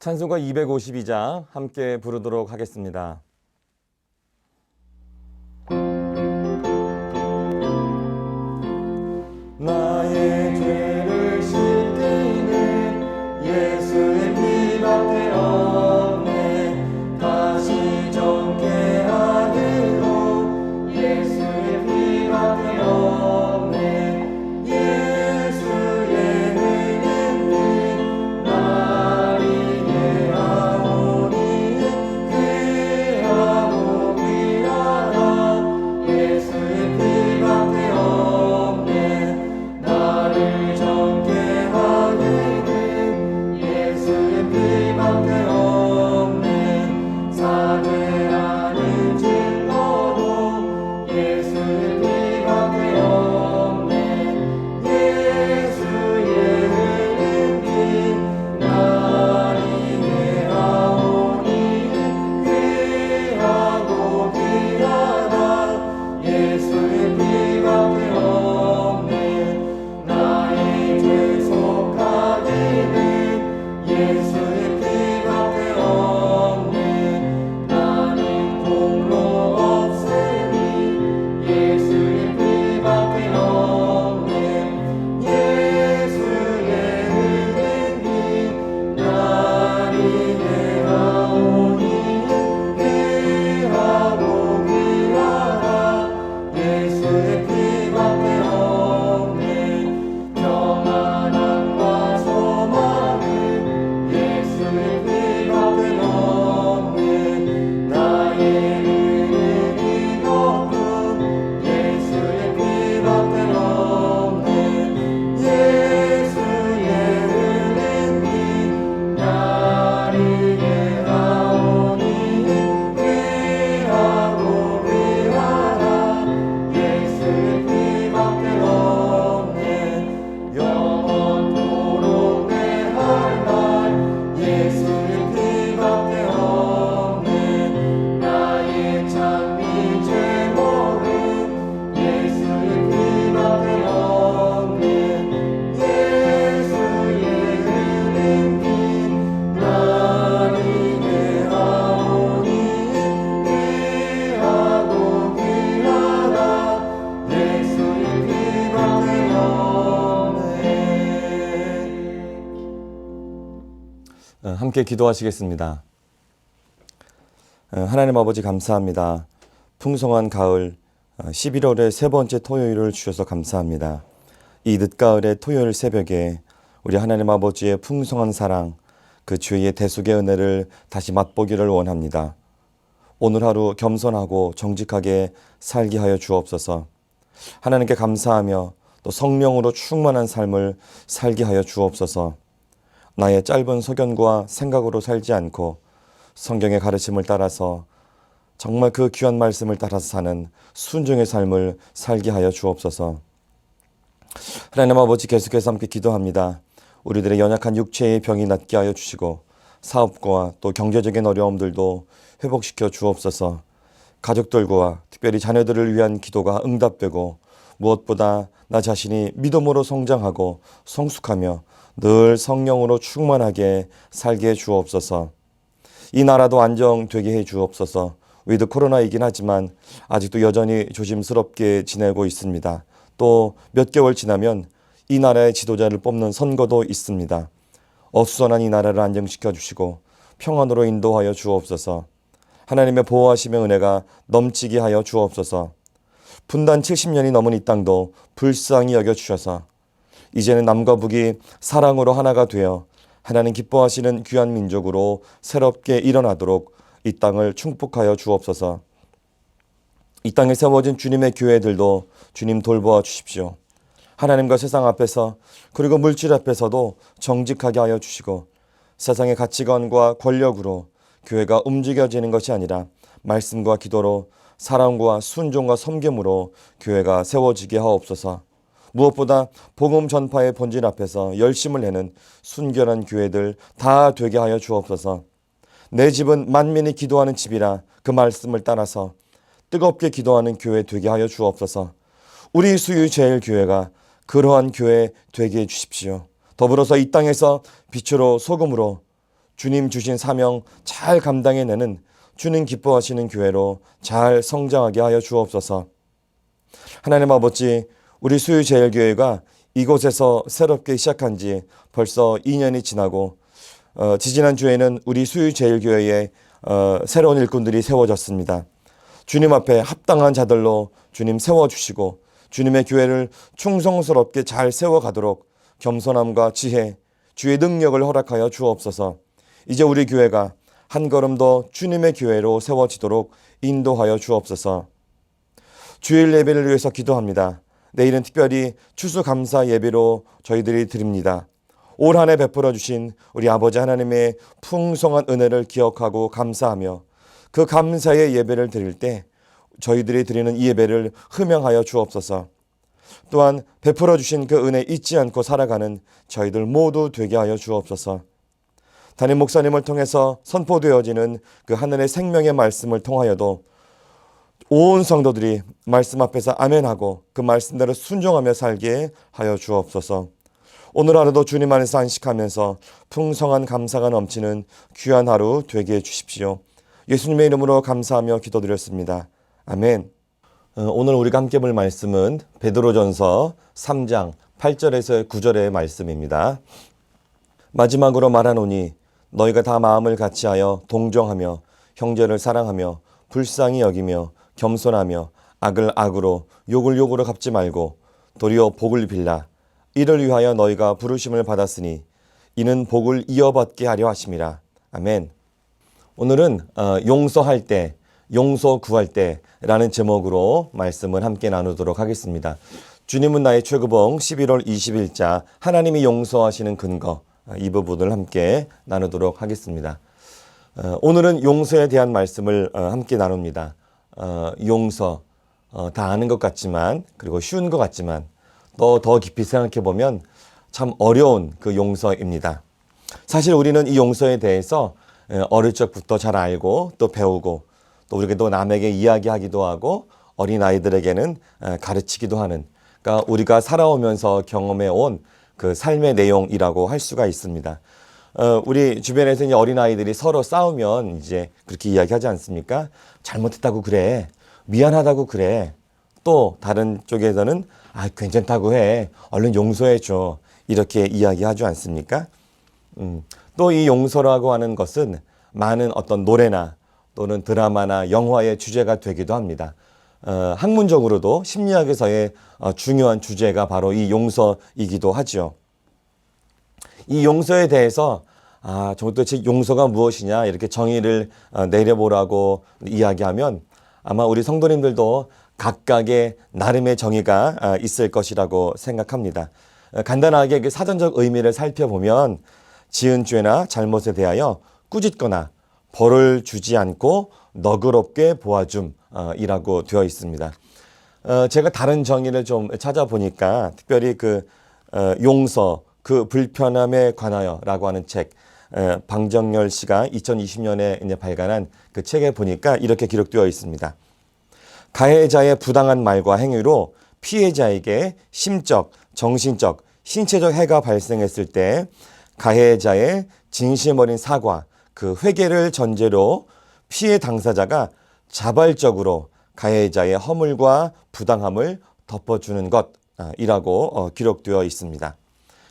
찬송가 252장 함께 부르도록 하겠습니다. 나의 죄를 씻기는 예수의 피밖에 없네. 다시 정케 하리로 예수의 피밖에 없네. 예수의 흐른 피 나를 위해 하오니 귀하고 귀하다. 예수의 피밖에 없네. 나를 정케 하기는 예수의 피밖에 없네. 사죄라는 증거도 예수의 피밖에 없네. 예수의 흐른 피 나를 위해 하오니 귀하고 귀하다. 예수의 피밖에 없네. 나의 죄 속하기는 예수의 피밖에 없네. 나는 공로 없으니 예수의 피밖에 없네. 예수의 흐른 피 나를 위해 하오니 귀하고 귀하다. 예수의 피밖에 없네. 평안함과 소망은 예수의 피밖에 없네. 나의 흐른 이것도 예수의 피밖에 없네. 예수의 흐른 피 나를 위해 하오니 귀하고 귀하다. 예수의 피밖에 없네. 영원토록 내 할 말 예수의 피밖에 없네. 나의 찬미 제목은 예수의 피밖에 없네. 예수의 흐른 피 나를 위해 하오니 귀하고 귀하다. 예수의 피밖에 없네. 함께 기도하시겠습니다. 하나님 아버지 감사합니다. 풍성한 가을 11월의 세 번째 토요일을 주셔서 감사합니다. 이 늦가을의 토요일 새벽에 우리 하나님 아버지의 풍성한 사랑, 그 주의 대속의 은혜를 다시 맛보기를 원합니다. 오늘 하루 겸손하고 정직하게 살게 하여 주옵소서. 하나님께 감사하며 또 성령으로 충만한 삶을 살게 하여 주옵소서. 나의 짧은 소견과 생각으로 살지 않고 성경의 가르침을 따라서 정말 그 귀한 말씀을 따라서 사는 순종의 삶을 살게 하여 주옵소서. 하나님 아버지 계속해서 함께 기도합니다. 우리들의 연약한 육체의 병이 낫게 하여 주시고 사업과 또 경제적인 어려움들도 회복시켜 주옵소서. 가족들과 특별히 자녀들을 위한 기도가 응답되고 무엇보다 나 자신이 믿음으로 성장하고 성숙하며 늘 성령으로 충만하게 살게 해 주옵소서. 이 나라도 안정되게 해 주옵소서. 위드 코로나이긴 하지만 아직도 여전히 조심스럽게 지내고 있습니다. 또 몇 개월 지나면 이 나라의 지도자를 뽑는 선거도 있습니다. 어수선한 이 나라를 안정시켜 주시고 평안으로 인도하여 주옵소서. 하나님의 보호하심의 은혜가 넘치게 하여 주옵소서. 분단 70년이 넘은 이 땅도 불쌍히 여겨주셔서 이제는 남과 북이 사랑으로 하나가 되어 하나님 기뻐하시는 귀한 민족으로 새롭게 일어나도록 이 땅을 충복하여 주옵소서. 이 땅에 세워진 주님의 교회들도 주님 돌보아 주십시오. 하나님과 세상 앞에서 그리고 물질 앞에서도 정직하게 하여 주시고 세상의 가치관과 권력으로 교회가 움직여지는 것이 아니라 말씀과 기도로 사랑과 순종과 섬김으로 교회가 세워지게 하옵소서. 무엇보다 복음 전파의 본질 앞에서 열심을 내는 순결한 교회들 다 되게 하여 주옵소서. 내 집은 만민이 기도하는 집이라 그 말씀을 따라서 뜨겁게 기도하는 교회 되게 하여 주옵소서. 우리 수유 제일교회가 그러한 교회 되게 해 주십시오. 더불어서 이 땅에서 빛으로 소금으로 주님 주신 사명 잘 감당해내는 주님 기뻐하시는 교회로 잘 성장하게 하여 주옵소서. 하나님 아버지, 우리 수유제일교회가 이곳에서 새롭게 시작한 지 벌써 2년이 지나고 지지난주에는 우리 수유제일교회에 새로운 일꾼들이 세워졌습니다. 주님 앞에 합당한 자들로 주님 세워주시고 주님의 교회를 충성스럽게 잘 세워가도록 겸손함과 지혜, 주의 능력을 허락하여 주옵소서. 이제 우리 교회가 한 걸음 더 주님의 교회로 세워지도록 인도하여 주옵소서. 주일 예배를 위해서 기도합니다. 내일은 특별히 추수감사 예배로 저희들이 드립니다. 올 한 해 베풀어 주신 우리 아버지 하나님의 풍성한 은혜를 기억하고 감사하며 그 감사의 예배를 드릴 때 저희들이 드리는 이 예배를 흠양하여 주옵소서. 또한 베풀어 주신 그 은혜 잊지 않고 살아가는 저희들 모두 되게 하여 주옵소서. 담임 목사님을 통해서 선포되어지는 그 하늘의 생명의 말씀을 통하여도 온 성도들이 말씀 앞에서 아멘하고 그 말씀대로 순종하며 살게 하여 주옵소서. 오늘 하루도 주님 안에서 안식하면서 풍성한 감사가 넘치는 귀한 하루 되게 해 주십시오. 예수님의 이름으로 감사하며 기도드렸습니다. 아멘. 오늘 우리가 함께 볼 말씀은 베드로전서 3장 8절에서 9절의 말씀입니다. 마지막으로 말하노니 너희가 다 마음을 같이하여 동정하며 형제를 사랑하며 불쌍히 여기며 겸손하며 악을 악으로 욕을 욕으로 갚지 말고 도리어 복을 빌라. 이를 위하여 너희가 부르심을 받았으니 이는 복을 이어받게 하려 하심이라. 아멘. 오늘은 용서할 때, 용서 구할 때라는 제목으로 말씀을 함께 나누도록 하겠습니다. 주님은 나의 최고봉 11월 20일자 하나님이 용서하시는 근거, 이 부분을 함께 나누도록 하겠습니다. 오늘은 용서에 대한 말씀을 함께 나눕니다. 용서, 다 아는 것 같지만, 그리고 쉬운 것 같지만 더 깊이 생각해 보면 참 어려운 그 용서입니다. 사실 우리는 이 용서에 대해서 어릴 적부터 잘 알고 또 배우고 또 우리가 또 남에게 이야기하기도 하고 어린아이들에게는 가르치기도 하는, 그러니까 우리가 살아오면서 경험해 온 그 삶의 내용이라고 할 수가 있습니다. 우리 주변에서 이제 어린아이들이 서로 싸우면 이제 그렇게 이야기하지 않습니까? 잘못했다고 그래. 미안하다고 그래. 또 다른 쪽에서는 괜찮다고 해. 얼른 용서해 줘. 이렇게 이야기하지 않습니까? 또 이 용서라고 하는 것은 많은 어떤 노래나 또는 드라마나 영화의 주제가 되기도 합니다. 학문적으로도 심리학에서의 중요한 주제가 바로 이 용서이기도 하죠. 이 용서에 대해서 도대체 용서가 무엇이냐 이렇게 정의를 내려보라고 이야기하면 아마 우리 성도님들도 각각의 나름의 정의가 있을 것이라고 생각합니다. 간단하게 그 사전적 의미를 살펴보면 지은 죄나 잘못에 대하여 꾸짖거나 벌을 주지 않고 너그럽게 보아줌 이라고 되어 있습니다. 제가 다른 정의를 좀 찾아보니까 특별히 그 용서, 그 불편함에 관하여라고 하는 책, 방정열 씨가 2020년에 이제 발간한 그 책에 보니까 이렇게 기록되어 있습니다. 가해자의 부당한 말과 행위로 피해자에게 심적, 정신적, 신체적 해가 발생했을 때 가해자의 진심 어린 사과, 그 회개를 전제로 피해 당사자가 자발적으로 가해자의 허물과 부당함을 덮어주는 것이라고 기록되어 있습니다.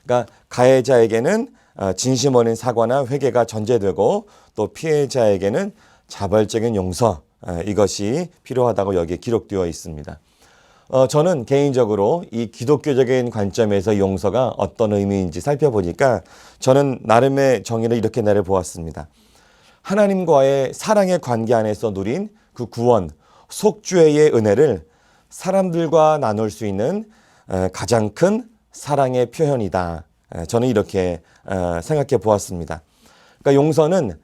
그러니까 가해자에게는 진심 어린 사과나 회개가 전제되고 또 피해자에게는 자발적인 용서, 이것이 필요하다고 여기에 기록되어 있습니다. 저는 개인적으로 이 기독교적인 관점에서 용서가 어떤 의미인지 살펴보니까 저는 나름의 정의를 이렇게 내려보았습니다. 하나님과의 사랑의 관계 안에서 누린 그 구원, 속죄의 은혜를 사람들과 나눌 수 있는 가장 큰 사랑의 표현이다. 저는 이렇게 생각해 보았습니다. 그러니까 용서는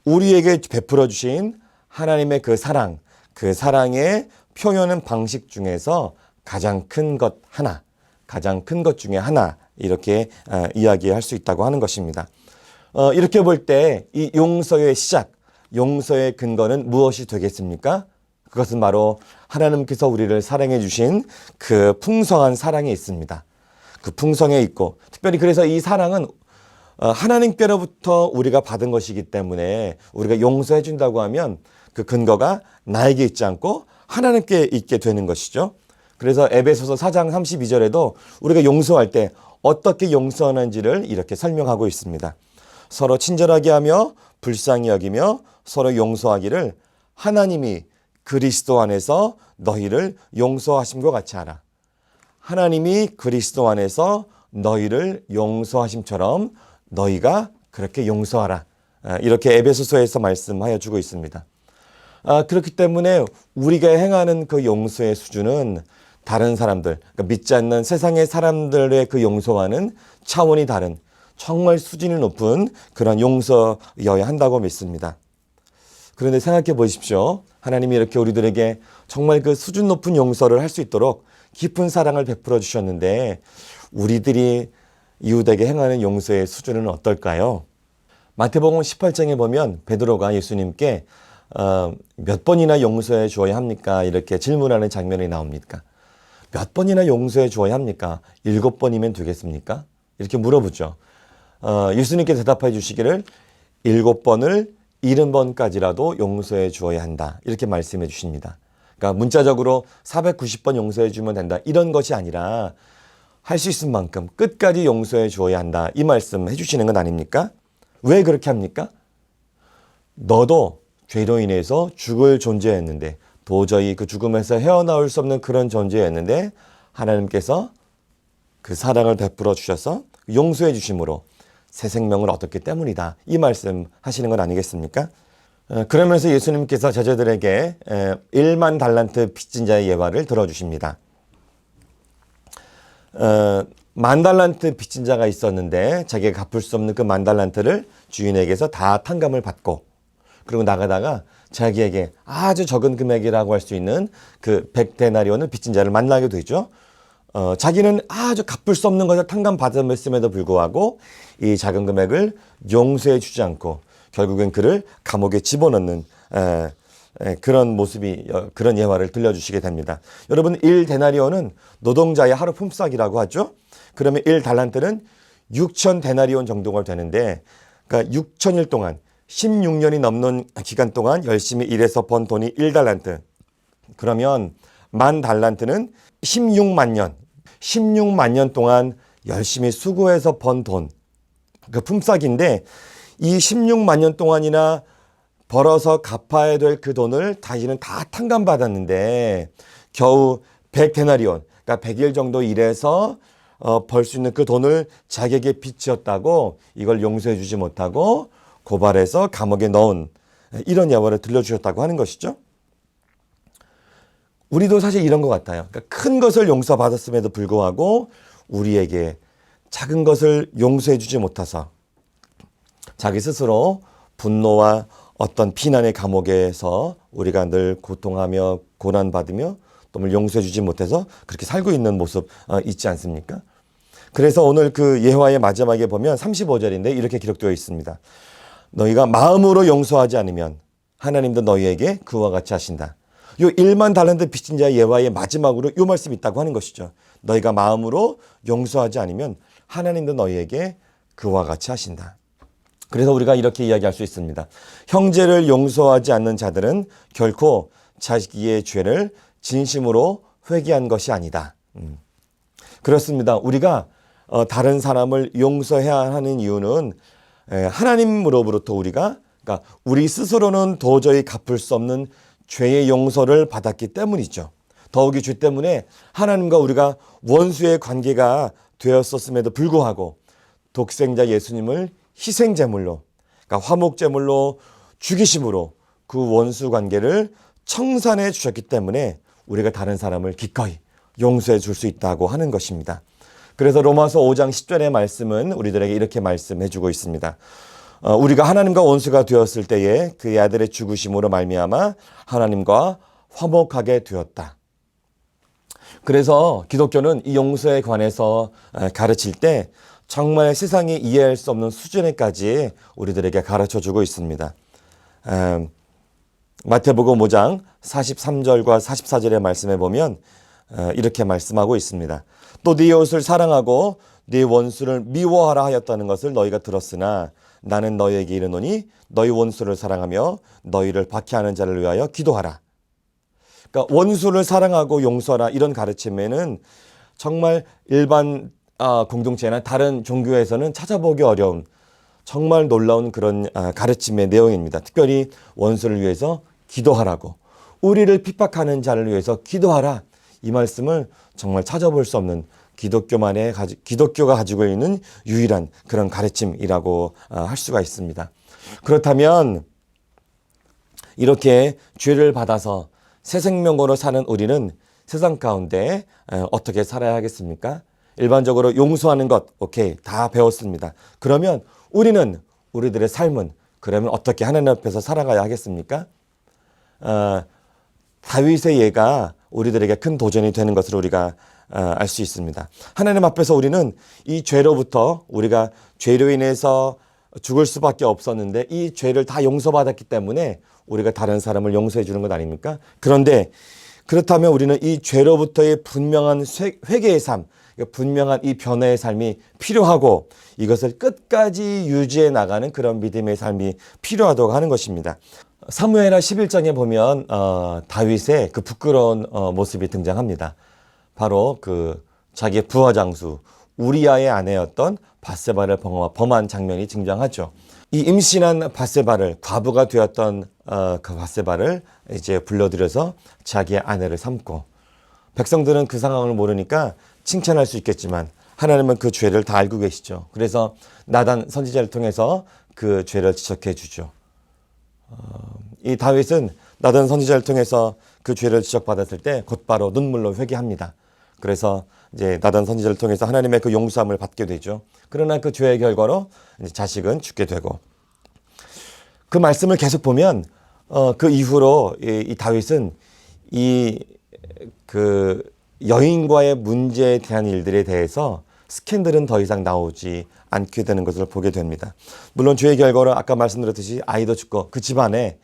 우리에게 베풀어 주신 하나님의 그 사랑, 그 사랑의 표현은 방식 중에서 가장 큰 것 하나, 가장 큰 것 중에 하나 이렇게 이야기할 수 있다고 하는 것입니다. 이렇게 볼 때 이 용서의 시작, 용서의 근거는 무엇이 되겠습니까? 그것은 바로 하나님께서 우리를 사랑해 주신 그 풍성한 사랑에 있습니다. 그 풍성에 있고 특별히 그래서 이 사랑은 하나님께로부터 우리가 받은 것이기 때문에 우리가 용서해 준다고 하면 그 근거가 나에게 있지 않고 하나님께 있게 되는 것이죠. 그래서 에베소서 4장 32절에도 우리가 용서할 때 어떻게 용서하는지를 이렇게 설명하고 있습니다. 서로 친절하게 하며 불쌍히 여기며 서로 용서하기를 하나님이 그리스도 안에서 너희를 용서하심과 같이 하라. 하나님이 그리스도 안에서 너희를 용서하심처럼 너희가 그렇게 용서하라. 이렇게 에베소서에서 말씀하여 주고 있습니다. 그렇기 때문에 우리가 행하는 그 용서의 수준은 다른 사람들, 그러니까 믿지 않는 세상의 사람들의 그 용서와는 차원이 다른 정말 수준이 높은 그런 용서여야 한다고 믿습니다. 그런데 생각해 보십시오. 하나님이 이렇게 우리들에게 정말 그 수준 높은 용서를 할 수 있도록 깊은 사랑을 베풀어 주셨는데 우리들이 이웃에게 행하는 용서의 수준은 어떨까요? 마태복음 18장에 보면 베드로가 예수님께 몇 번이나 용서해 주어야 합니까? 이렇게 질문하는 장면이 나옵니까? 몇 번이나 용서해 주어야 합니까? 7번이면 되겠습니까? 이렇게 물어보죠. 예수님께 대답해 주시기를 7번을 70번까지라도 용서해 주어야 한다. 이렇게 말씀해 주십니다. 그러니까 문자적으로 490번 용서해 주면 된다. 이런 것이 아니라 할 수 있을 만큼 끝까지 용서해 주어야 한다. 이 말씀 해주시는 건 아닙니까? 왜 그렇게 합니까? 너도 죄로 인해서 죽을 존재였는데 도저히 그 죽음에서 헤어나올 수 없는 그런 존재였는데 하나님께서 그 사랑을 베풀어 주셔서 용서해 주심으로 새 생명을 얻었기 때문이다. 이 말씀 하시는 건 아니겠습니까? 그러면서 예수님께서 제자들에게 1만 달란트 빚진 자의 예화를 들어주십니다. 10,000달란트 빚진 자가 있었는데 자기가 갚을 수 없는 그 10,000달란트를 주인에게서 다 탕감을 받고 그리고 나가다가 자기에게 아주 적은 금액이라고 할 수 있는 그 100데나리온을 빚진 자를 만나게 되죠. 자기는 아주 갚을 수 없는 것을 탕감받았음에도 불구하고 이 작은 금액을 용서해 주지 않고 결국엔 그를 감옥에 집어넣는 그런 모습이 그런 예화를 들려주시게 됩니다. 여러분 1데나리온은 노동자의 하루 품삯이라고 하죠. 그러면 1달란트는 6,000데나리온 정도가 되는데 그러니까 6,000일 동안 16년이 넘는 기간 동안 열심히 일해서 번 돈이 1달란트. 그러면 10,000달란트는 16만 년. 16만 년 동안 열심히 수고해서 번 돈. 그 품삯인데 이 16만 년 동안이나 벌어서 갚아야 될 그 돈을 자기는 다 탕감받았는데 겨우 100데나리온, 그러니까 100일 정도 일해서 벌 수 있는 그 돈을 자기에게 빚지었다고 이걸 용서해 주지 못하고 고발해서 감옥에 넣은 이런 예화를 들려주셨다고 하는 것이죠. 우리도 사실 이런 것 같아요. 그러니까 큰 것을 용서받았음에도 불구하고 우리에게 작은 것을 용서해 주지 못해서 자기 스스로 분노와 어떤 비난의 감옥에서 우리가 늘 고통하며 고난받으며 또 용서해 주지 못해서 그렇게 살고 있는 모습 있지 않습니까? 그래서 오늘 그 예화의 마지막에 보면 35절인데 이렇게 기록되어 있습니다. 너희가 마음으로 용서하지 않으면 하나님도 너희에게 그와 같이 하신다. 요 1만 달란트 빚진 자의 예화의 마지막으로 요 말씀이 있다고 하는 것이죠. 너희가 마음으로 용서하지 않으면 하나님도 너희에게 그와 같이 하신다. 그래서 우리가 이렇게 이야기할 수 있습니다. 형제를 용서하지 않는 자들은 결코 자기의 죄를 진심으로 회개한 것이 아니다. 그렇습니다. 우리가 다른 사람을 용서해야 하는 이유는 하나님으로부터 우리가 그러니까 우리 스스로는 도저히 갚을 수 없는 죄의 용서를 받았기 때문이죠. 더욱이 죄 때문에 하나님과 우리가 원수의 관계가 되었었음에도 불구하고 독생자 예수님을 희생제물로 그러니까 화목제물로 죽이심으로 그 원수 관계를 청산해 주셨기 때문에 우리가 다른 사람을 기꺼이 용서해 줄 수 있다고 하는 것입니다. 그래서 로마서 5장 10절의 말씀은 우리들에게 이렇게 말씀해 주고 있습니다. 우리가 하나님과 원수가 되었을 때에 그의 아들의 죽으심으로 말미암아 하나님과 화목하게 되었다. 그래서 기독교는 이 용서에 관해서 가르칠 때 정말 세상이 이해할 수 없는 수준에까지 우리들에게 가르쳐주고 있습니다. 마태복음 5장 43절과 44절의 말씀에 보면 이렇게 말씀하고 있습니다. 또 네 이웃을 사랑하고 네 원수를 미워하라 하였다는 것을 너희가 들었으나 나는 너희에게 이르노니 너희 원수를 사랑하며 너희를 박해하는 자를 위하여 기도하라. 그러니까 원수를 사랑하고 용서하라 이런 가르침에는 정말 일반 공동체나 다른 종교에서는 찾아보기 어려운 정말 놀라운 그런 가르침의 내용입니다. 특별히 원수를 위해서 기도하라고, 우리를 핍박하는 자를 위해서 기도하라, 이 말씀을 정말 찾아볼 수 없는 기독교가 가지고 있는 유일한 그런 가르침이라고 할 수가 있습니다. 그렇다면 이렇게 죄를 받아서 새 생명으로 사는 우리는 세상 가운데 어떻게 살아야 하겠습니까? 일반적으로 용서하는 것, 오케이, 다 배웠습니다. 그러면 우리는 우리들의 삶은 그러면 어떻게 하나님 앞에서 살아가야 하겠습니까? 다윗의 예가 우리들에게 큰 도전이 되는 것을 우리가 알 수 있습니다. 하나님 앞에서 우리는 이 죄로부터, 우리가 죄로 인해서 죽을 수밖에 없었는데 이 죄를 다 용서받았기 때문에 우리가 다른 사람을 용서해 주는 것 아닙니까? 그런데 그렇다면 우리는 이 죄로부터의 분명한 회개의 삶, 분명한 이 변화의 삶이 필요하고 이것을 끝까지 유지해 나가는 그런 믿음의 삶이 필요하다고 하는 것입니다. 사무엘하 11장에 보면 다윗의 그 부끄러운 모습이 등장합니다. 바로 그 자기의 부하 장수 우리아의 아내였던 밧세바를 범한 장면이 등장하죠. 이 임신한 밧세바를, 과부가 되었던 그 밧세바를 이제 불러들여서 자기의 아내를 삼고, 백성들은 그 상황을 모르니까 칭찬할 수 있겠지만 하나님은 그 죄를 다 알고 계시죠. 그래서 나단 선지자를 통해서 그 죄를 지적해 주죠. 이 다윗은 나단 선지자를 통해서 그 죄를 지적받았을 때 곧바로 눈물로 회개합니다. 그래서 이제 나단 선지자를 통해서 하나님의 그 용서함을 받게 되죠. 그러나 그 죄의 결과로 이제 자식은 죽게 되고, 그 말씀을 계속 보면 그 이후로 이 다윗은 그 여인과의 문제에 대한 일들에 대해서 스캔들은 더 이상 나오지 않게 되는 것을 보게 됩니다. 물론 죄의 결과로 아까 말씀드렸듯이 아이도 죽고 그 집안에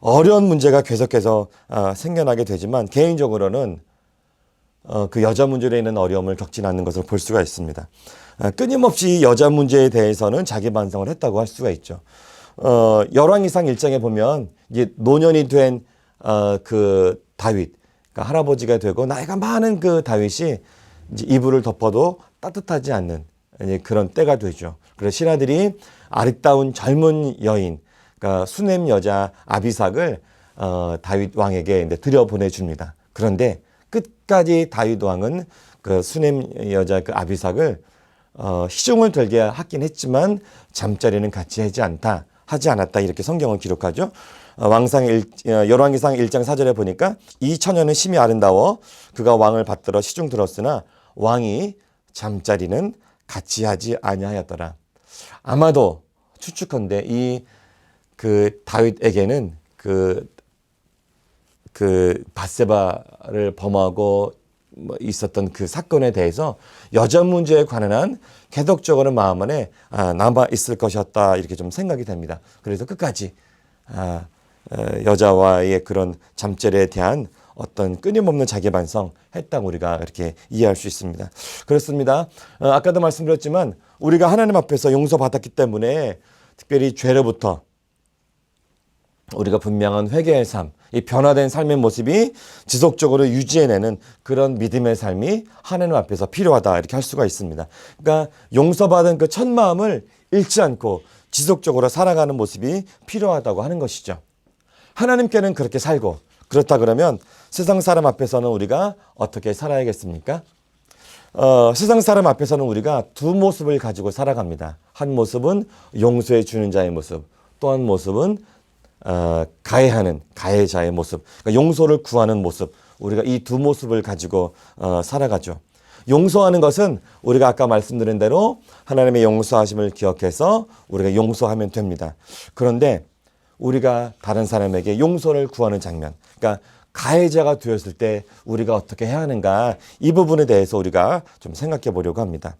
어려운 문제가 계속해서 생겨나게 되지만 개인적으로는 그 여자 문제로 인한 어려움을 겪지 않는 것을 볼 수가 있습니다. 끊임없이 여자 문제에 대해서는 자기 반성을 했다고 할 수가 있죠. 열왕기상 1장에 보면 이제 노년이 된 그 다윗, 그러니까 할아버지가 되고 나이가 많은 그 다윗이 이제 이불을 덮어도 따뜻하지 않는 그런 때가 되죠. 그래서 신하들이 아리따운 젊은 여인, 그러니까 수넴 여자 아비삭을 다윗 왕에게 들여 보내줍니다. 그런데 끝까지 다윗 왕은 그 수넴 여자 그 아비삭을 시중을 들게 하긴 했지만 잠자리는 같이 하지 않았다 이렇게 성경은 기록하죠. 열왕기상 1장 4절에 보니까 이 처녀는 심히 아름다워 그가 왕을 받들어 시중 들었으나 왕이 잠자리는 같이 하지 아니하였더라. 아마도 추측컨대 이 그 다윗에게는 그 밧세바를 범하고 있었던 그 사건에 대해서 여자 문제에 관한 계속적으로 마음 안에 남아 있을 것이었다 이렇게 좀 생각이 됩니다. 그래서 끝까지 여자와의 그런 잠자리에 대한 어떤 끊임없는 자기 반성 했다고 우리가 이렇게 이해할 수 있습니다. 그렇습니다. 아까도 말씀드렸지만 우리가 하나님 앞에서 용서받았기 때문에 특별히 죄로부터 우리가 분명한 회개의 삶, 이 변화된 삶의 모습이 지속적으로 유지해내는 그런 믿음의 삶이 하나님 앞에서 필요하다 이렇게 할 수가 있습니다. 그러니까 용서받은 그 첫 마음을 잃지 않고 지속적으로 살아가는 모습이 필요하다고 하는 것이죠. 하나님께는 그렇게 살고, 그렇다 그러면 세상 사람 앞에서는 우리가 어떻게 살아야겠습니까? 세상 사람 앞에서는 우리가 두 모습을 가지고 살아갑니다. 한 모습은 용서해 주는 자의 모습, 또 한 모습은 가해하는 가해자의 모습, 그러니까 용서를 구하는 모습, 우리가 이 두 모습을 가지고 살아가죠. 용서하는 것은 우리가 아까 말씀드린 대로 하나님의 용서하심을 기억해서 우리가 용서하면 됩니다. 그런데 우리가 다른 사람에게 용서를 구하는 장면, 그러니까 가해자가 되었을 때 우리가 어떻게 해야 하는가, 이 부분에 대해서 우리가 좀 생각해 보려고 합니다.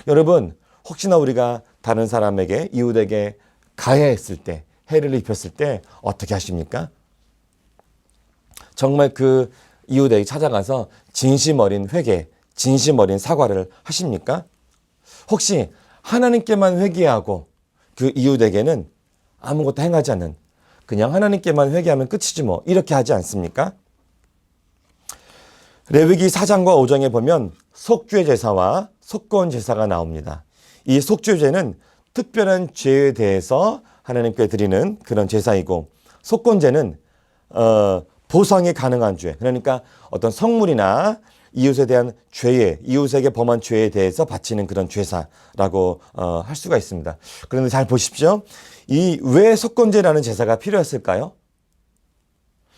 여러분, 혹시나 우리가 다른 사람에게, 이웃에게 가해했을 때, 해를 입혔을 때 어떻게 하십니까? 정말 그 이웃에게 찾아가서 진심 어린 회개, 진심 어린 사과를 하십니까? 혹시 하나님께만 회개하고 그 이웃에게는 아무것도 행하지 않는, 그냥 하나님께만 회개하면 끝이지 뭐, 이렇게 하지 않습니까? 레위기 4장과 5장에 보면 속죄 제사와 속건 제사가 나옵니다. 이 속죄 제는 특별한 죄에 대해서 하나님께 드리는 그런 제사이고, 속건제는 보상이 가능한 죄, 그러니까 어떤 성물이나 이웃에 대한 죄에, 이웃에게 범한 죄에 대해서 바치는 그런 제사라고 할 수가 있습니다. 그런데 잘 보십시오. 이 왜 속건제라는 제사가 필요했을까요?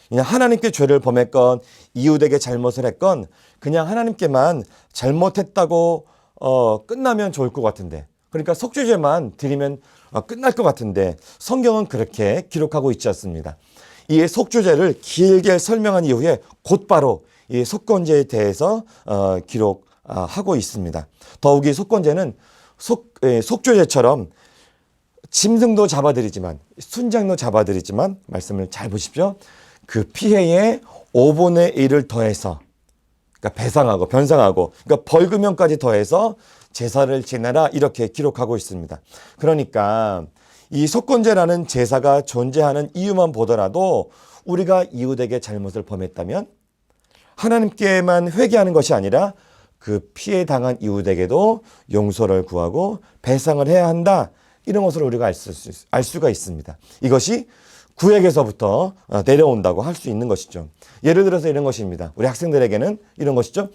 그냥 하나님께 죄를 범했건 이웃에게 잘못을 했건 그냥 하나님께만 잘못했다고 끝나면 좋을 것 같은데, 그러니까 속죄제만 드리면 끝날 것 같은데 성경은 그렇게 기록하고 있지 않습니다. 이 속죄제를 길게 설명한 이후에 곧바로 이 속건제에 대해서 기록하고 있습니다. 더욱이 속건제는 속죄제처럼 짐승도 잡아드리지만, 순장도 잡아드리지만, 말씀을 잘 보십시오. 그 피해의 5분의 1을 더해서, 그러니까 배상하고 변상하고, 그러니까 벌금형까지 더해서 제사를 지내라, 이렇게 기록하고 있습니다. 그러니까 이 속건제라는 제사가 존재하는 이유만 보더라도 우리가 이웃에게 잘못을 범했다면 하나님께만 회개하는 것이 아니라 그 피해 당한 이웃에게도 용서를 구하고 배상을 해야 한다, 이런 것을 우리가 알 수가 있습니다. 이것이 구약에서부터 내려온다고 할 수 있는 것이죠. 예를 들어서 이런 것입니다. 우리 학생들에게는 이런 것이죠.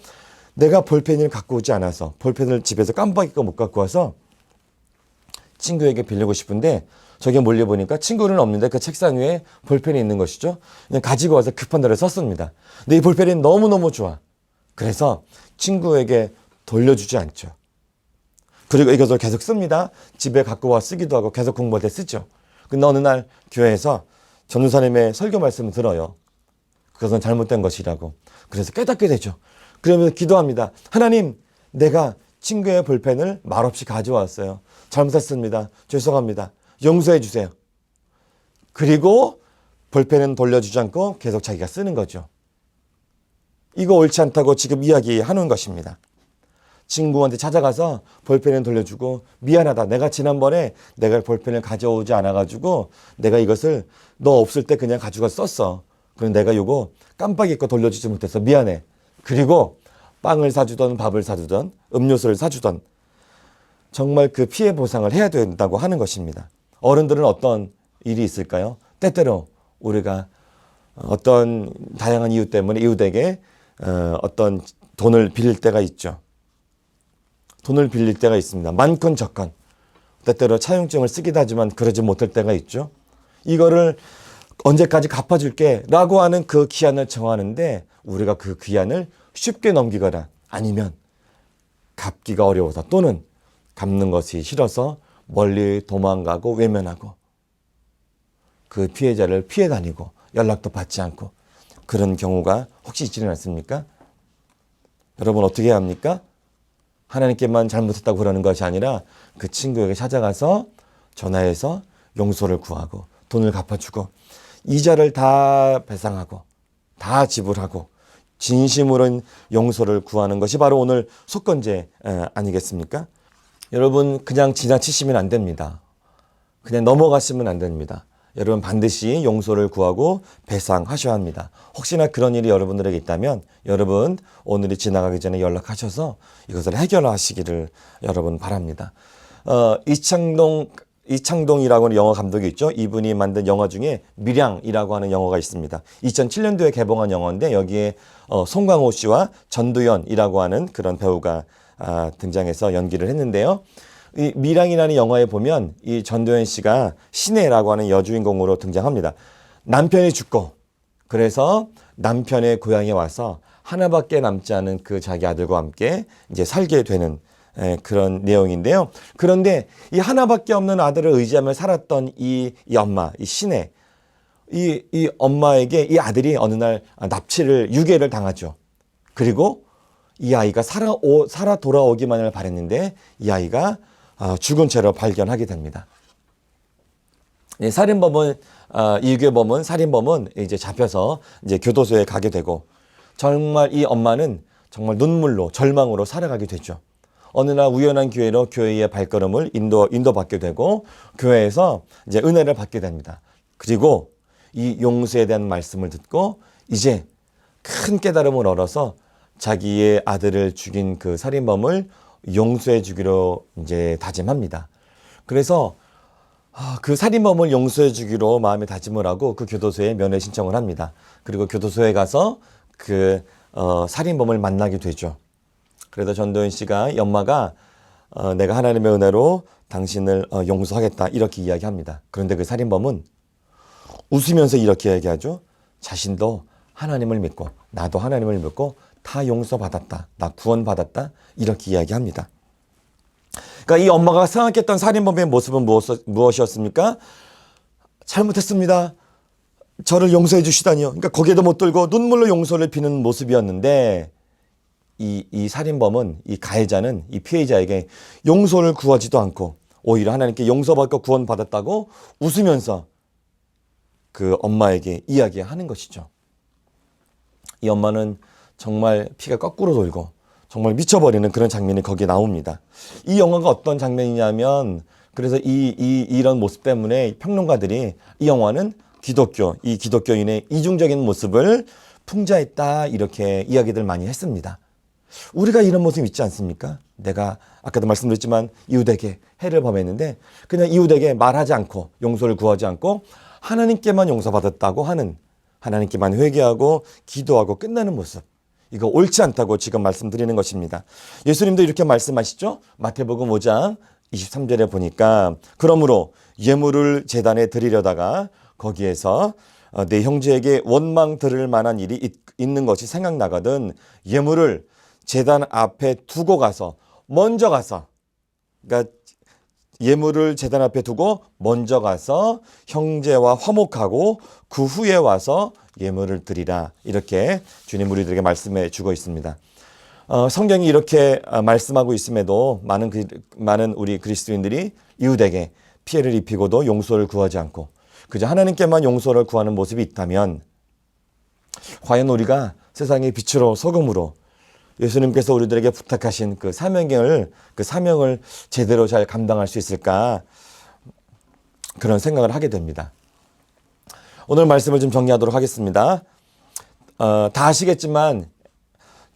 내가 볼펜을 갖고 오지 않아서, 볼펜을 집에서 깜빡 잊고 못 갖고 와서 친구에게 빌리고 싶은데 저기 몰려보니까 친구는 없는데 그 책상 위에 볼펜이 있는 것이죠. 그냥 가지고 와서 급한 대로 썼습니다. 근데 이 볼펜이 너무너무 좋아. 그래서 친구에게 돌려주지 않죠. 그리고 이것을 계속 씁니다. 집에 갖고 와 쓰기도 하고 계속 공부할 때 쓰죠. 근데 어느 날 교회에서 전도사님의 설교 말씀을 들어요. 그것은 잘못된 것이라고. 그래서 깨닫게 되죠. 그러면서 기도합니다. 하나님, 내가 친구의 볼펜을 말없이 가져왔어요. 잘못했습니다. 죄송합니다. 용서해 주세요. 그리고 볼펜은 돌려주지 않고 계속 자기가 쓰는 거죠. 이거 옳지 않다고 지금 이야기하는 것입니다. 친구한테 찾아가서 볼펜을 돌려주고, 미안하다. 내가 지난번에 내가 볼펜을 가져오지 않아가지고 내가 이것을 너 없을 때 그냥 가지고 썼어. 그럼 내가 이거 깜빡 잊고 돌려주지 못해서 미안해. 그리고 빵을 사주던 밥을 사주던 음료수를 사주던 정말 그 피해 보상을 해야 된다고 하는 것입니다. 어른들은 어떤 일이 있을까요? 때때로 우리가 어떤 다양한 이유 때문에 이웃에게 어떤 돈을 빌릴 때가 있죠. 돈을 빌릴 때가 있습니다. 많건 적건. 때때로 차용증을 쓰기도 하지만 그러지 못할 때가 있죠. 이거를 언제까지 갚아줄게 라고 하는 그 기한을 정하는데 우리가 그 기한을 쉽게 넘기거나 아니면 갚기가 어려워서 또는 갚는 것이 싫어서 멀리 도망가고 외면하고 그 피해자를 피해 다니고 연락도 받지 않고 그런 경우가 혹시 있지는 않습니까? 여러분 어떻게 해야 합니까? 하나님께만 잘못했다고 그러는 것이 아니라 그 친구에게 찾아가서 전화해서 용서를 구하고 돈을 갚아주고 이자를 다 배상하고 다 지불하고 진심으로 용서를 구하는 것이 바로 오늘 속건제 아니겠습니까? 여러분 그냥 지나치시면 안 됩니다. 그냥 넘어가시면 안 됩니다. 여러분 반드시 용서를 구하고 배상하셔야 합니다. 혹시나 그런 일이 여러분들에게 있다면 여러분 오늘이 지나가기 전에 연락하셔서 이것을 해결하시기를 여러분 바랍니다. 이창동이라고 하는 영화 감독이 있죠. 이분이 만든 영화 중에 밀양이라고 하는 영화가 있습니다. 2007년도에 개봉한 영화인데 여기에 송강호 씨와 전두연이라고 하는 그런 배우가 등장해서 연기를 했는데요. 이 밀양이라는 영화에 보면 이 전도연 씨가 신혜라고 하는 여주인공으로 등장합니다. 남편이 죽고 그래서 남편의 고향에 와서 하나밖에 남지 않은 그 자기 아들과 함께 이제 살게 되는 그런 내용인데요. 그런데 이 하나밖에 없는 아들을 의지하며 살았던 이 엄마, 이 신혜, 이 엄마에게 이 아들이 어느 날 유괴를 당하죠. 그리고 이 아이가 살아 돌아오기만을 바랬는데 이 아이가 죽은 채로 발견하게 됩니다. 살인범은 이유괴범은 살인범은 이제 잡혀서 이제 교도소에 가게 되고 정말 이 엄마는 정말 눈물로 절망으로 살아가게 되죠. 어느 날 우연한 기회로 교회의 발걸음을 인도받게 되고 교회에서 이제 은혜를 받게 됩니다. 그리고 이 용서에 대한 말씀을 듣고 이제 큰 깨달음을 얻어서 자기의 아들을 죽인 그 살인범을 용서해 주기로 이제 다짐합니다. 그래서 그 살인범을 용서해 주기로 마음에 다짐을 하고 그 교도소에 면회 신청을 합니다. 그리고 교도소에 가서 그 살인범을 만나게 되죠. 그래서 전도연 씨가 엄마가 내가 하나님의 은혜로 당신을 용서하겠다 이렇게 이야기합니다. 그런데 그 살인범은 웃으면서 이렇게 얘기하죠. 자신도 하나님을 믿고 나도 하나님을 믿고 다 용서받았다. 나 구원받았다. 이렇게 이야기합니다. 그러니까 이 엄마가 생각했던 살인범의 모습은 무엇이었습니까? 잘못했습니다. 저를 용서해 주시다니요. 그러니까 고개도 못 들고 눈물로 용서를 비는 모습이었는데 이 살인범은 이 가해자는 이 피해자에게 용서를 구하지도 않고 오히려 하나님께 용서받고 구원받았다고 웃으면서 그 엄마에게 이야기하는 것이죠. 이 엄마는 정말 피가 거꾸로 돌고 정말 미쳐버리는 그런 장면이 거기에 나옵니다. 이 영화가 어떤 장면이냐면 그래서 이런 모습 때문에 평론가들이 이 영화는 이 기독교인의 이중적인 모습을 풍자했다 이렇게 이야기들 많이 했습니다. 우리가 이런 모습 있지 않습니까? 내가 아까도 말씀드렸지만 이웃에게 해를 범했는데 그냥 이웃에게 말하지 않고 용서를 구하지 않고 하나님께만 용서받았다고 하는 하나님께만 회개하고 기도하고 끝나는 모습. 이거 옳지 않다고 지금 말씀드리는 것입니다. 예수님도 이렇게 말씀하시죠. 마태복음 5장 23절에 보니까 그러므로 예물을 제단에 드리려다가 거기에서 내 형제에게 원망 들을 만한 일이 있는 것이 생각나거든 예물을 제단 앞에 두고 가서 먼저 가서 그러니까 예물을 제단 앞에 두고 먼저 가서 형제와 화목하고 그 후에 와서 예물을 드리라 이렇게 주님 우리들에게 말씀해 주고 있습니다. 성경이 이렇게 말씀하고 있음에도 많은 우리 그리스도인들이 이웃에게 피해를 입히고도 용서를 구하지 않고 그저 하나님께만 용서를 구하는 모습이 있다면 과연 우리가 세상의 빛으로 소금으로 예수님께서 우리들에게 부탁하신 그 사명을 제대로 잘 감당할 수 있을까 그런 생각을 하게 됩니다. 오늘 말씀을 좀 정리하도록 하겠습니다. 다 아시겠지만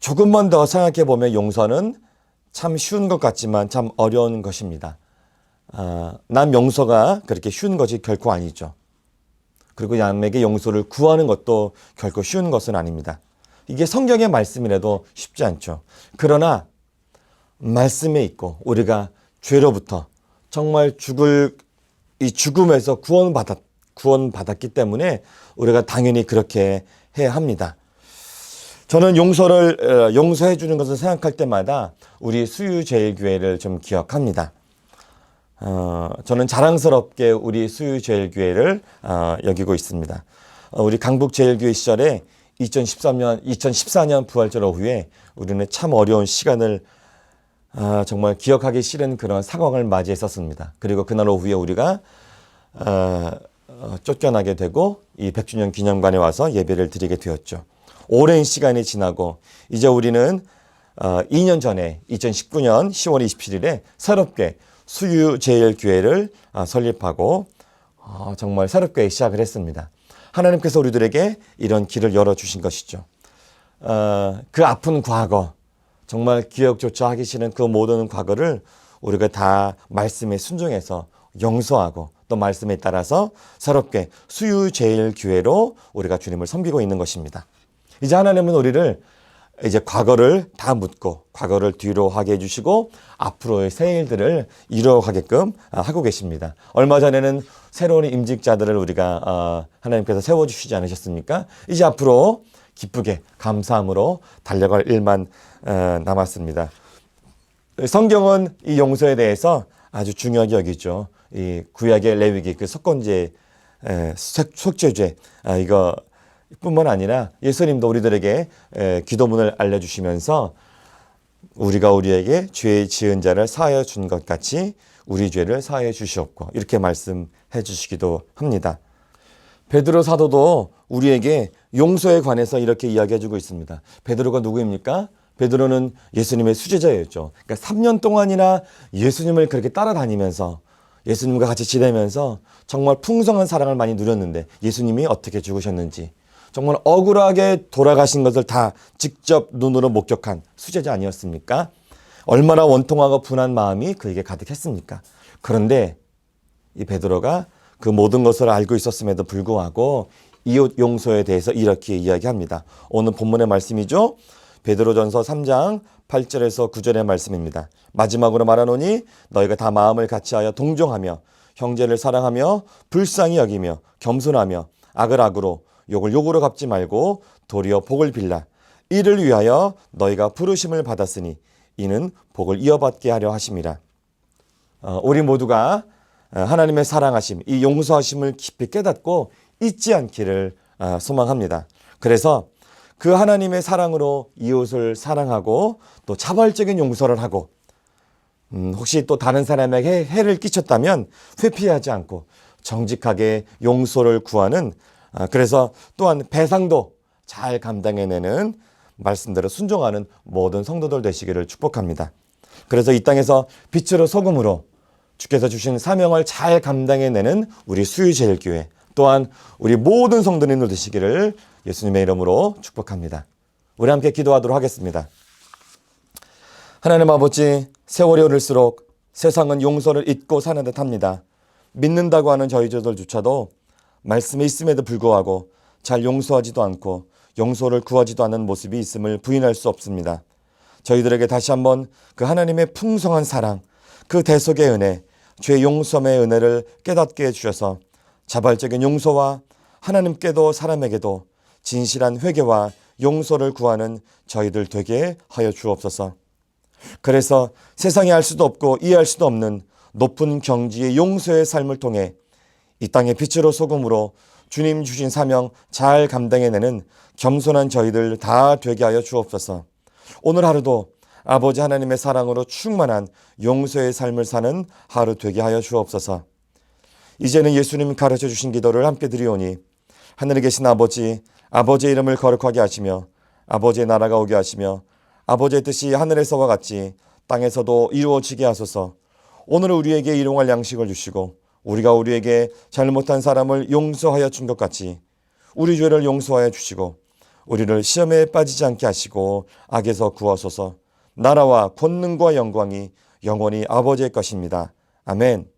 조금만 더 생각해 보면 용서는 참 쉬운 것 같지만 참 어려운 것입니다. 남 용서가 그렇게 쉬운 것이 결코 아니죠. 그리고 남에게 용서를 구하는 것도 결코 쉬운 것은 아닙니다. 이게 성경의 말씀이라도 쉽지 않죠. 그러나 말씀에 있고 우리가 죄로부터 정말 이 죽음에서 구원받았기 때문에 우리가 당연히 그렇게 해야 합니다. 저는 용서해 주는 것을 생각할 때마다 우리 수유제일교회를 좀 기억합니다. 저는 자랑스럽게 우리 수유제일교회를 여기고 있습니다. 우리 강북제일교회 시절에 2014년 부활절 오후에 우리는 참 어려운 시간을 정말 기억하기 싫은 그런 상황을 맞이했었습니다. 그리고 그날 오후에 우리가 쫓겨나게 되고 이 100주년 기념관에 와서 예배를 드리게 되었죠. 오랜 시간이 지나고 이제 우리는 2년 전에 2019년 10월 27일에 새롭게 수유제일교회를 설립하고 정말 새롭게 시작을 했습니다. 하나님께서 우리들에게 이런 길을 열어주신 것이죠. 그 아픈 과거, 정말 기억조차 하기 싫은 그 모든 과거를 우리가 다 말씀에 순종해서 용서하고 또 말씀에 따라서 새롭게 수유제일교회로 우리가 주님을 섬기고 있는 것입니다. 이제 하나님은 우리를 이제 과거를 다 묻고 과거를 뒤로 하게 해주시고 앞으로의 새 일들을 이루어가게끔 하고 계십니다. 얼마 전에는 새로운 임직자들을 우리가 하나님께서 세워주시지 않으셨습니까? 이제 앞으로 기쁘게 감사함으로 달려갈 일만 남았습니다. 성경은 이 용서에 대해서 아주 중요하게 여기죠. 이 구약의 레위기 그 속죄죄 이거 뿐만 아니라 예수님도 우리들에게 기도문을 알려주시면서 우리가 우리에게 죄 지은 자를 사하여 준 것 같이 우리 죄를 사하여 주시옵고 이렇게 말씀해 주시기도 합니다. 베드로 사도도 우리에게 용서에 관해서 이렇게 이야기해 주고 있습니다. 베드로가 누구입니까? 베드로는 예수님의 수제자였죠. 그러니까 3년 동안이나 예수님을 그렇게 따라다니면서 예수님과 같이 지내면서 정말 풍성한 사랑을 많이 누렸는데 예수님이 어떻게 죽으셨는지 정말 억울하게 돌아가신 것을 다 직접 눈으로 목격한 수제자 아니었습니까? 얼마나 원통하고 분한 마음이 그에게 가득했습니까? 그런데 이 베드로가 그 모든 것을 알고 있었음에도 불구하고 이웃 용서에 대해서 이렇게 이야기합니다. 오늘 본문의 말씀이죠. 베드로전서 3장 8절에서 9절의 말씀입니다. 마지막으로 말하노니 너희가 다 마음을 같이하여 동정하며 형제를 사랑하며 불쌍히 여기며 겸손하며 악을 악으로 욕을 욕으로 갚지 말고 도리어 복을 빌라. 이를 위하여 너희가 부르심을 받았으니 이는 복을 이어받게 하려 하심이라. 우리 모두가 하나님의 사랑하심, 이 용서하심을 깊이 깨닫고 잊지 않기를 소망합니다. 그래서 그 하나님의 사랑으로 이웃을 사랑하고 또 자발적인 용서를 하고 혹시 또 다른 사람에게 해를 끼쳤다면 회피하지 않고 정직하게 용서를 구하는 그래서 또한 배상도 잘 감당해내는 말씀대로 순종하는 모든 성도들 되시기를 축복합니다. 그래서 이 땅에서 빛으로 소금으로 주께서 주신 사명을 잘 감당해내는 우리 수유제일교회 또한 우리 모든 성도님들 되시기를 예수님의 이름으로 축복합니다. 우리 함께 기도하도록 하겠습니다. 하나님 아버지, 세월이 오를수록 세상은 용서를 잊고 사는 듯합니다. 믿는다고 하는 저희들조차도 말씀에 있음에도 불구하고 잘 용서하지도 않고 용서를 구하지도 않는 모습이 있음을 부인할 수 없습니다. 저희들에게 다시 한번 그 하나님의 풍성한 사랑, 그 대속의 은혜, 죄 용서의 은혜를 깨닫게 해주셔서 자발적인 용서와 하나님께도 사람에게도 진실한 회개와 용서를 구하는 저희들 되게 하여 주옵소서. 그래서 세상이 알 수도 없고 이해할 수도 없는 높은 경지의 용서의 삶을 통해 이 땅의 빛으로 소금으로 주님 주신 사명 잘 감당해내는 겸손한 저희들 다 되게 하여 주옵소서. 오늘 하루도 아버지 하나님의 사랑으로 충만한 용서의 삶을 사는 하루 되게 하여 주옵소서. 이제는 예수님 가르쳐 주신 기도를 함께 드리오니 하늘에 계신 아버지, 아버지의 이름을 거룩하게 하시며 아버지의 나라가 오게 하시며 아버지의 뜻이 하늘에서와 같이 땅에서도 이루어지게 하소서. 오늘 우리에게 일용할 양식을 주시고 우리가 우리에게 잘못한 사람을 용서하여 준 것 같이 우리 죄를 용서하여 주시고 우리를 시험에 빠지지 않게 하시고 악에서 구하소서. 나라와 권능과 영광이 영원히 아버지의 것입니다. 아멘.